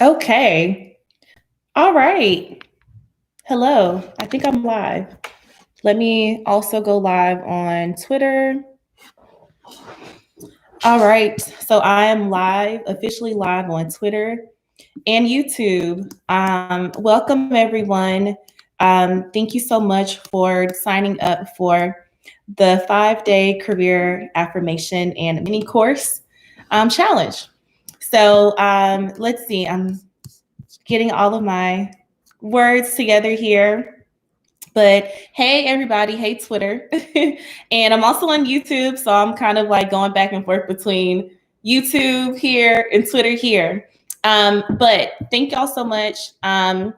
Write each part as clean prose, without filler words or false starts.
Okay. All right. Hello. I think I'm live. Let me also go live on Twitter. All right. So I am live, officially live on Twitter and YouTube. Welcome, everyone. Thank you so much for signing up for the 5-day career affirmation and mini course challenge. So let's see. I'm getting all of my words together here. But hey, everybody. Hey, Twitter. And I'm also on YouTube. So I'm kind of like going back and forth between YouTube here and Twitter here. But thank y'all so much. I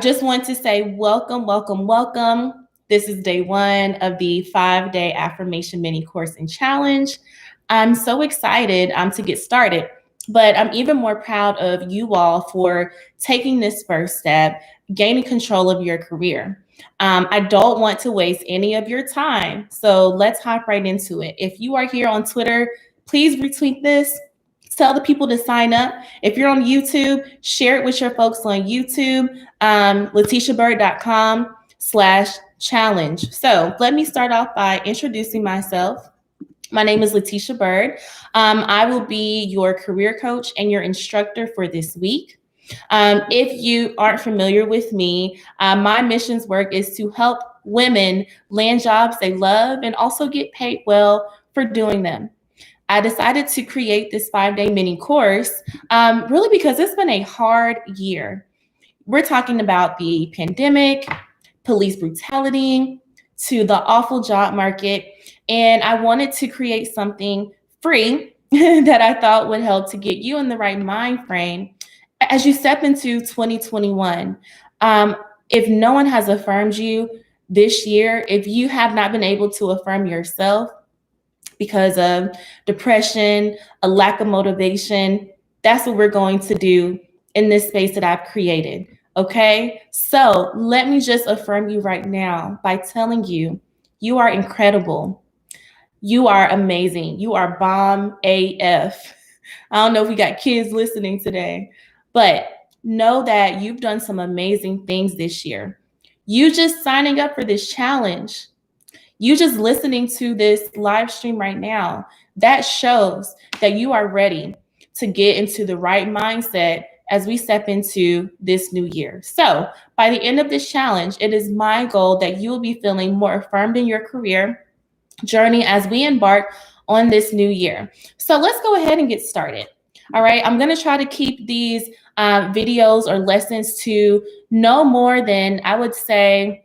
just want to say welcome, welcome, welcome. This is day one of the 5-day affirmation mini course and challenge. I'm so excited to get started, but I'm even more proud of you all for taking this first step, gaining control of your career. I don't want to waste any of your time, so let's hop right into it. If you are here on Twitter, please retweet this. Tell the people to sign up. If you're on YouTube, share it with your folks on YouTube, letitiabird.com/challenge. So let me start off by introducing myself. My name is Letitia Bird. I will be your career coach and your instructor for this week. If you aren't familiar with me, my missions work is to help women land jobs they love and also get paid well for doing them. I decided to create this 5-day mini course really because it's been a hard year. We're talking about the pandemic, police brutality, to the awful job market. And I wanted to create something free that I thought would help to get you in the right mind frame as you step into 2021. If no one has affirmed you this year, if you have not been able to affirm yourself, because of depression, a lack of motivation. That's what we're going to do in this space that I've created. Okay. So let me just affirm you right now by telling you, you are incredible. You are amazing. You are bomb AF. I don't know if we got kids listening today, but know that you've done some amazing things this year. You just signing up for this challenge, you just listening to this live stream right now, that shows that you are ready to get into the right mindset as we step into this new year. So, by the end of this challenge, it is my goal that you will be feeling more affirmed in your career journey as we embark on this new year. So, let's go ahead and get started. All right, I'm going to try to keep these videos or lessons to no more than, I would say,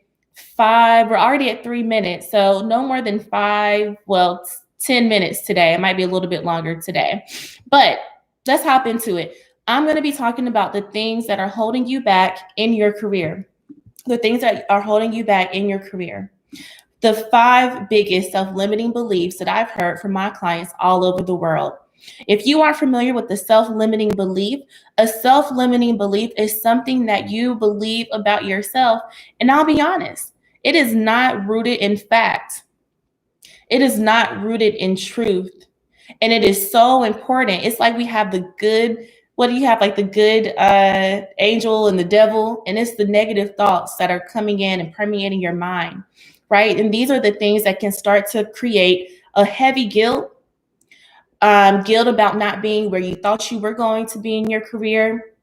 5. We're already at 3 minutes, so no more than 5, well, 10 minutes today. It might be a little bit longer today, but let's hop into it. I'm going to be talking about the things that are holding you back in your career. The things that are holding you back in your career. The 5 biggest self-limiting beliefs that I've heard from my clients all over the world. If you aren't familiar with the self-limiting belief, a self-limiting belief is something that you believe about yourself. And I'll be honest, it is not rooted in fact. It is not rooted in truth. And it is so important. It's like we have the good, what do you have? Like the good angel and the devil. And it's the negative thoughts that are coming in and permeating your mind, right? And these are the things that can start to create a heavy guilt. Guilt about not being where you thought you were going to be in your career.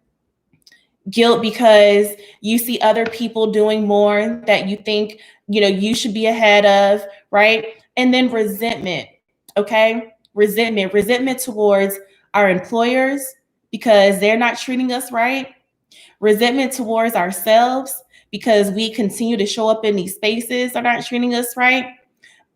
Guilt because you see other people doing more that you think, you should be ahead of, right? And then resentment, okay? Resentment towards our employers because they're not treating us right. Resentment towards ourselves because we continue to show up in these spaces that aren't treating us right.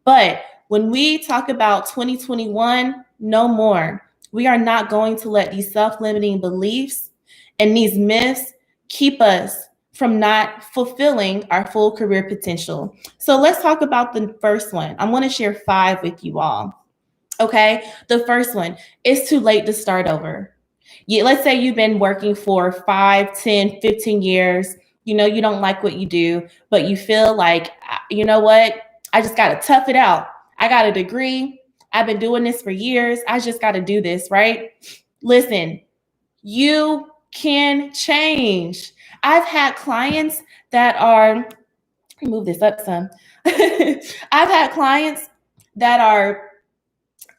But when we talk about 2021, no more. We are not going to let these self-limiting beliefs and these myths keep us from not fulfilling our full career potential. So let's talk about the first one. I'm going to share 5 with you all. Okay. The first one, it's too late to start over. Let's say you've been working for 5, 10, 15 years. You don't like what you do, but you feel like, you know what? I just got to tough it out. I got a degree. I've been doing this for years. I just got to do this, right? Listen, you can change. I've had clients that are, let me move this up some. I've had clients that are,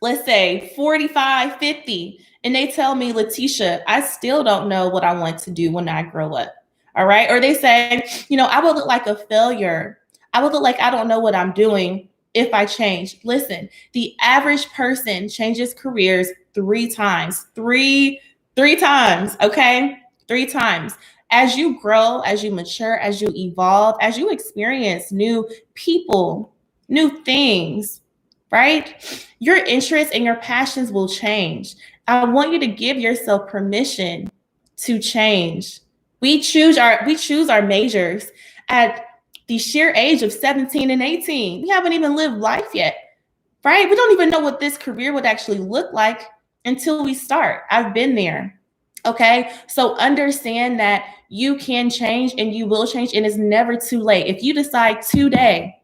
let's say 45, 50, and they tell me, Letitia, I still don't know what I want to do when I grow up. All right. Or they say, I would look like a failure. I would look like I don't know what I'm doing if I change. Listen, the average person changes careers 3 times. Three times. Okay. 3 times. As you grow, as you mature, as you evolve, as you experience new people, new things, right? Your interests and your passions will change. I want you to give yourself permission to change. We choose our majors at the sheer age of 17 and 18. We haven't even lived life yet, right? We don't even know what this career would actually look like until we start. I've been there. Okay. So understand that you can change and you will change, and it's never too late. If you decide today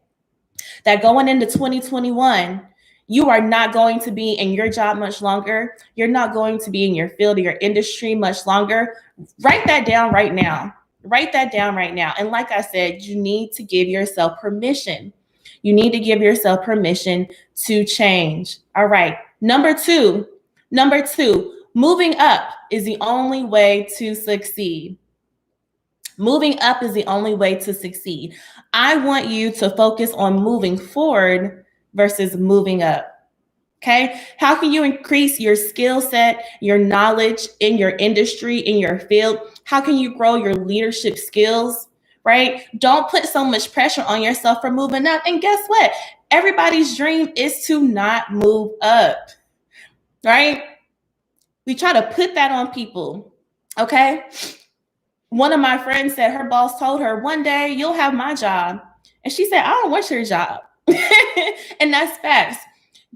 that going into 2021, you are not going to be in your job much longer. You're not going to be in your field or your industry much longer. Write that down right now. Write that down right now. And like I said, you need to give yourself permission. You need to give yourself permission to change. All right. Number two, moving up is the only way to succeed. Moving up is the only way to succeed. I want you to focus on moving forward versus moving up. Okay. How can you increase your skill set, your knowledge in your industry, in your field? How can you grow your leadership skills? Right? Don't put so much pressure on yourself for moving up. And guess what? Everybody's dream is to not move up. Right? We try to put that on people. Okay. One of my friends said her boss told her, one day you'll have my job. And she said, I don't want your job. And that's facts.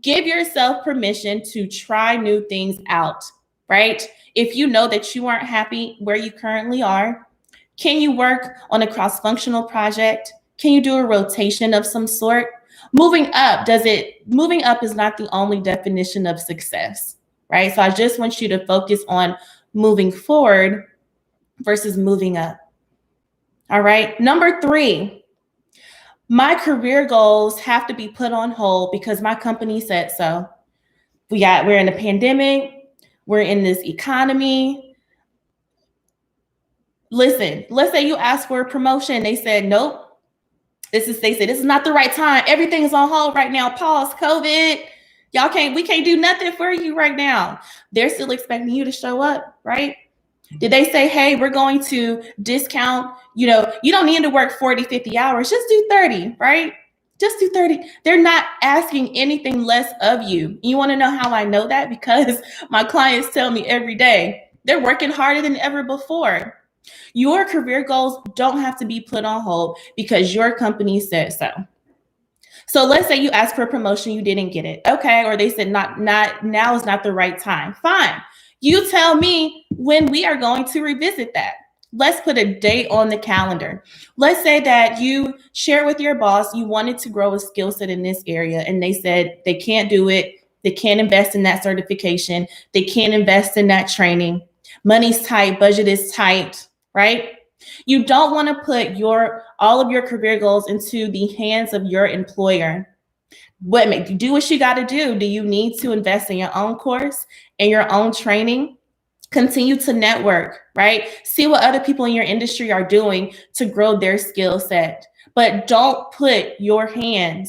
Give yourself permission to try new things out, right? If you know that you aren't happy where you currently are, can you work on a cross-functional project? Can you do a rotation of some sort? Moving up is not the only definition of success, right? So I just want you to focus on moving forward versus moving up. All right. Number 3, my career goals have to be put on hold because my company said so. We're in a pandemic. We're in this economy. Listen, let's say you ask for a promotion. They said, nope. They said, this is not the right time. Everything is on hold right now. Pause, COVID. We can't do nothing for you right now. They're still expecting you to show up, right? Did they say, hey, we're going to discount, you don't need to work 40, 50 hours, just do 30, right? Just do 30. They're not asking anything less of you. You want to know how I know that? Because my clients tell me every day, they're working harder than ever before. Your career goals don't have to be put on hold because your company said so. So let's say you asked for a promotion, you didn't get it. Okay. Or they said not now is not the right time. Fine. You tell me when we are going to revisit that. Let's put a date on the calendar. Let's say that you share with your boss, you wanted to grow a skill set in this area, and they said they can't do it. They can't invest in that certification. They can't invest in that training. Money's tight, budget is tight, right? You don't want to put all of your career goals into the hands of your employer. Do what you got to do. Do you need to invest in your own course and your own training? Continue to network, right? See what other people in your industry are doing to grow their skill set. But don't put your career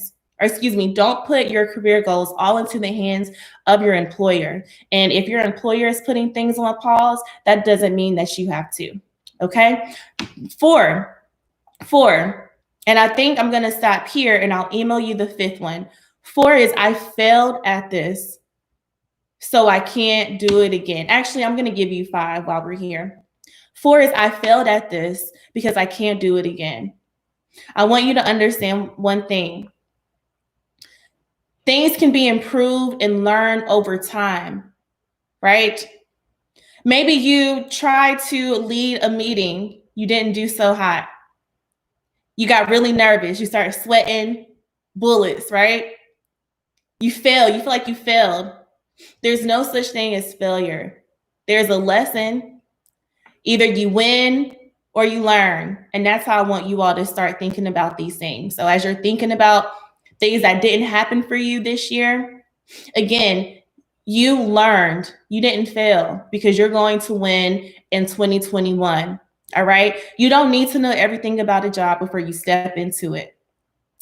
goals all into the hands of your employer. And if your employer is putting things on pause, that doesn't mean that you have to. Okay. 4, and I think I'm going to stop here and I'll email you the 5th one. 4 is I failed at this, so I can't do it again. Actually, I'm going to give you 5 while we're here. 4 is I failed at this because I can't do it again. I want you to understand one thing. Things can be improved and learned over time, right? Maybe you tried to lead a meeting. You didn't do so hot. You got really nervous. You started sweating bullets, right? You failed. You feel like you failed. There's no such thing as failure. There's a lesson. Either you win or you learn. And that's how I want you all to start thinking about these things. So as you're thinking about things that didn't happen for you this year, again, you learned, you didn't fail, because you're going to win in 2021. All right. You don't need to know everything about a job before you step into it.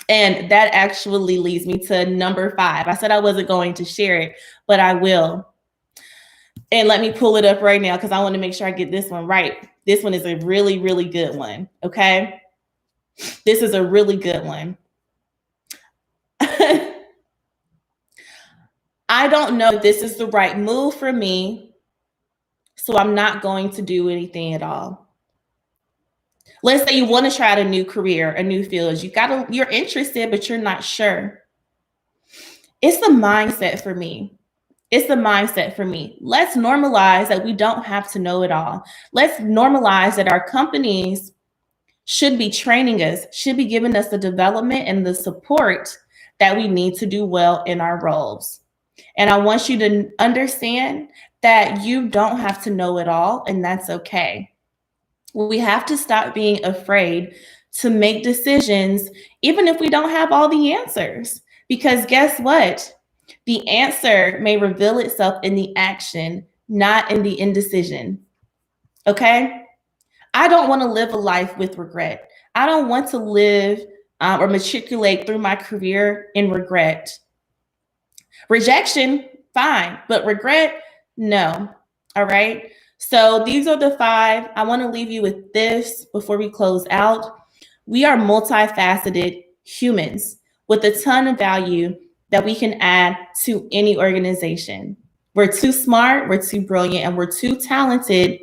And that actually leads me to number 5. I said I wasn't going to share it, but I will. And let me pull it up right now because I want to make sure I get this one right. This one is a really, really good one. Okay. This is a really good one. I don't know if this is the right move for me, so I'm not going to do anything at all. Let's say you want to try a new career, a new field. You're interested, but you're not sure. It's the mindset for me. It's the mindset for me. Let's normalize that we don't have to know it all. Let's normalize that our companies should be training us, should be giving us the development and the support that we need to do well in our roles. And I want you to understand that you don't have to know it all, and that's okay. We have to stop being afraid to make decisions, even if we don't have all the answers. Because guess what? The answer may reveal itself in the action, not in the indecision. Okay? I don't want to live a life with regret. I don't want to live or matriculate through my career in regret. Rejection, fine, but regret, no. All right? So these are the 5. I want to leave you with this before we close out. We are multifaceted humans with a ton of value that we can add to any organization. We're too smart, we're too brilliant, and we're too talented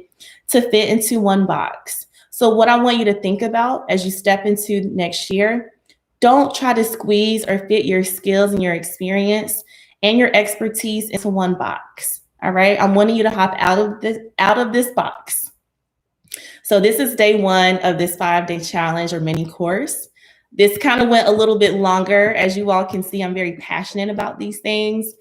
to fit into one box. So what I want you to think about as you step into next year, don't try to squeeze or fit your skills and your experience and your expertise into one box. All right. I'm wanting you to hop out of this box. So this is day 1 of this 5-day challenge or mini course. This kind of went a little bit longer. As you all can see, I'm very passionate about these things.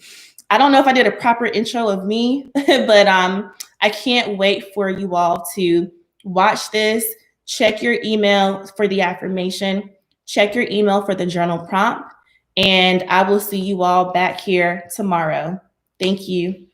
I don't know if I did a proper intro of me, but I can't wait for you all to watch this. Check your email for the affirmation. Check your email for the journal prompt. And I will see you all back here tomorrow. Thank you.